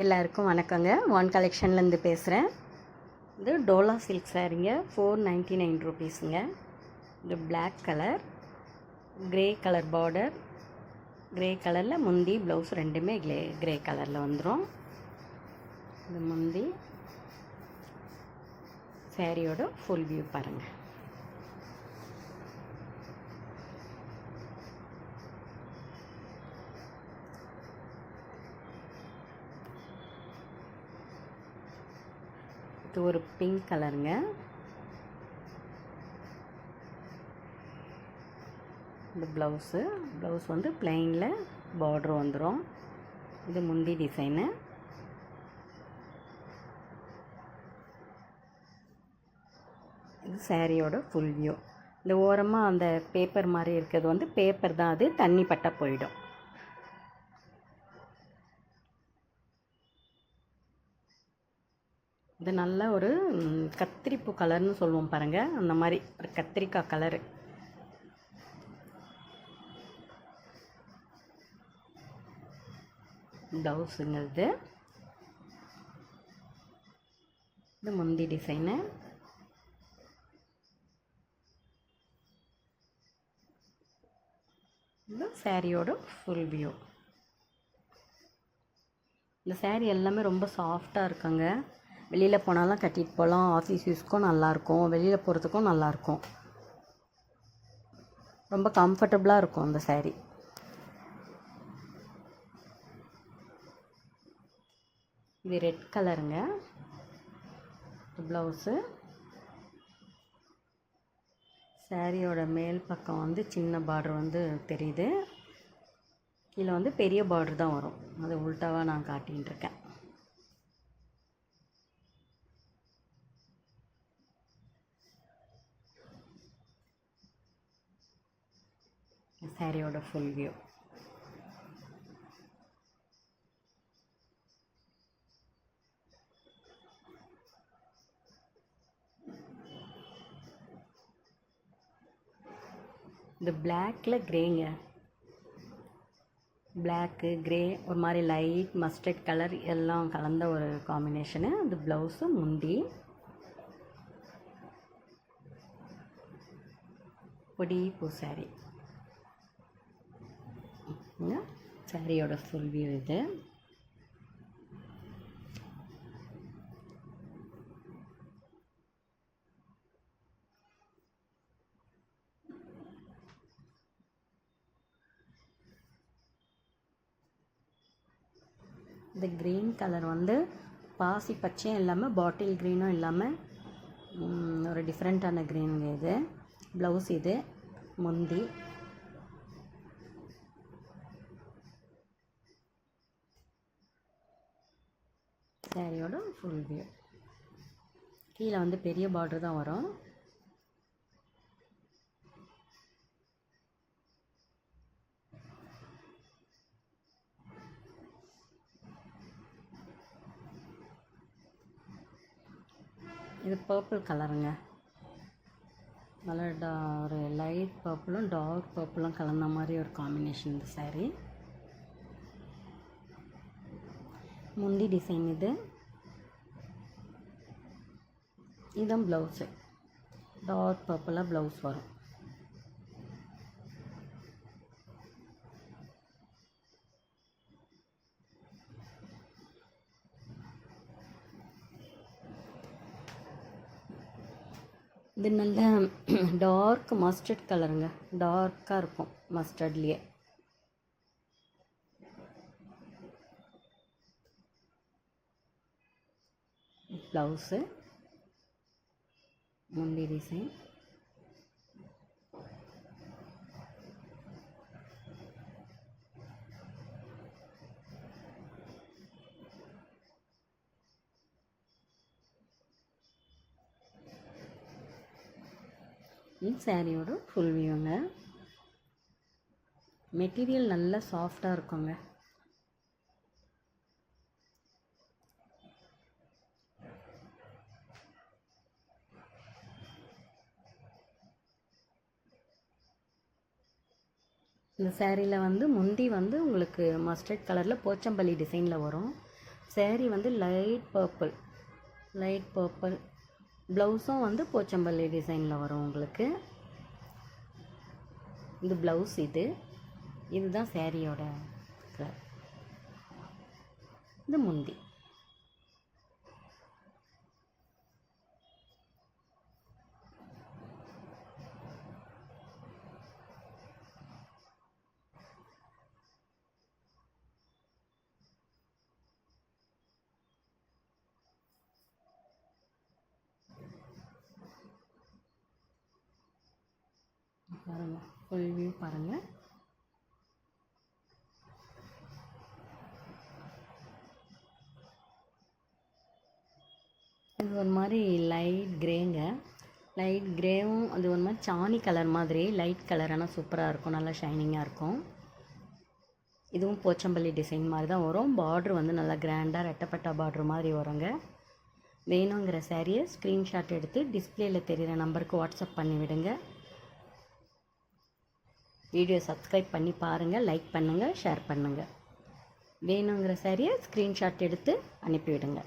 எல்லாருக்கும் வணக்கங்க. ஒன் கலெக்ஷன்லேருந்து பேசுகிறேன். இது டோலா சில்க் சாரீங்க, 499 ருபீஸுங்க. இது black colour, grey colour border, grey கலரில் முந்தி ப்ளவுஸ் ரெண்டுமே கிரே கலரில் வந்துடும். இது முந்தி சாரியோட ஃபுல் வியூ பாருங்கள். இது ஒரு பிங்க் கலருங்க. இந்த ப்ளவுஸ் வந்து பிளெயினில் பார்டர் வந்துடும். இது முந்தி டிசைனு. இது சாரியோட ஃபுல் வியூ. இந்த ஓரமாக அந்த பேப்பர் மாதிரி இருக்கிறது வந்து பேப்பர் தான், அது தண்ணி பட்டா போயிடும். இது நல்ல ஒரு கத்திரிப்பூ கலர்னு சொல்லுவோம் பாருங்கள், அந்த மாதிரி ஒரு கத்திரிக்காய் கலரு. ப்ளவுஸுங்கிறது இது முந்தி டிசைனு. இது சாரியோட ஃபுல் வியூ. இந்த சாரீ எல்லாமே ரொம்ப சாஃப்டாக இருக்குங்க. வெளியில் போனாலும் கட்டிட்டு போகலாம், ஆஃபீஸ் யூஸ்க்கும் நல்லாயிருக்கும், வெளியில் போகிறதுக்கும் நல்லாயிருக்கும். ரொம்ப கம்ஃபர்டபுளாக இருக்கும் அந்த சாரீ. இது ரெட் கலருங்க. ப்ளவுஸு சாரியோட மேல் பக்கம் வந்து சின்ன பார்டர் வந்து தெரியுது, கீழே வந்து பெரிய பார்டர் தான் வரும். அது உல்ட்டாவாக நான் காட்டின்னு இருக்கேன். சாரியோட ஃபுல் வியூ. இந்த பிளாக்கில் கிரேங்க, பிளாக்கு கிரே ஒரு மாதிரி லைட் மஸ்டர்ட் கலர் எல்லாம் கலந்த ஒரு காம்பினேஷனு. அது ப்ளவுஸு முந்தி பொடி பூ சாரி. சாரியோட ஃபுல் வியூ இது. இந்த க்ரீன் கலர் வந்து பாசி பச்சையும் இல்லாமல் பாட்டில் க்ரீனும் இல்லாமல் ஒரு டிஃப்ரெண்ட்டான க்ரீனுங்க. இது ப்ளவுஸ், இது முந்தி. சாரியோட ஃபுல் வியூ. கீழே வந்து பெரிய பார்டர் தான் வரும். இது பர்பிள் கலருங்க. நல்லா ஒரு லைட் பர்பிளும் டார்க் பர்பிளும் கலந்த மாதிரி ஒரு காம்பினேஷன் இந்த சாரீ. முந்தி டிசைன் இது. இதுதான் ப்ளவுஸு, டார்க் பர்பிளாக ப்ளவுஸ் வரும். இது நல்ல டார்க் மஸ்டர்ட் கலருங்க, டார்க்காக இருக்கும் மஸ்டர்ட்லேயே. ப்ளவுஸு முந்தி டிசைன். சாரியோட ஃபுல் வியூங்க. மெட்டீரியல் நல்லா சாஃப்டாக இருக்குங்க. இந்த சேரீயில் வந்து முந்தி வந்து உங்களுக்கு மஸ்டர்ட் கலரில் போச்சம்பள்ளி டிசைனில் வரும். saree வந்து லைட் பர்பிள். ப்ளவுஸும் வந்து போச்சம்பள்ளி டிசைனில் வரும் உங்களுக்கு. இது ப்ளவுஸ், இதுதான் சாரியோட கலர். இது முந்தி. பாருங்கள், ஃபுல் வியூ பாருங்கள். இது ஒரு மாதிரி லைட் கிரேங்க. லைட் கிரேவும் அது ஒரு மாதிரி சாணி கலர் மாதிரி லைட் கலர். ஆனால் சூப்பராக இருக்கும், நல்லா ஷைனிங்காக இருக்கும். இதுவும் போச்சம்பள்ளி டிசைன் மாதிரி தான் வரும். பார்ட்ரு வந்து நல்லா கிராண்டாக ரெட்டப்பட்டா பார்ட்ரு மாதிரி வருங்க. வேணுங்கிற சாரியை ஸ்க்ரீன்ஷாட் எடுத்து டிஸ்பிளேயில் தெரிகிற நம்பருக்கு வாட்ஸ்அப் பண்ணி விடுங்க. வீடியோ சப்ஸ்கிரைப் பண்ணி பாருங்கள், லைக் பண்ணுங்கள், ஷேர் பண்ணுங்கள். வேணுங்கிற சாரியை ஸ்க்ரீன்ஷாட் எடுத்து அனுப்பிவிடுங்க.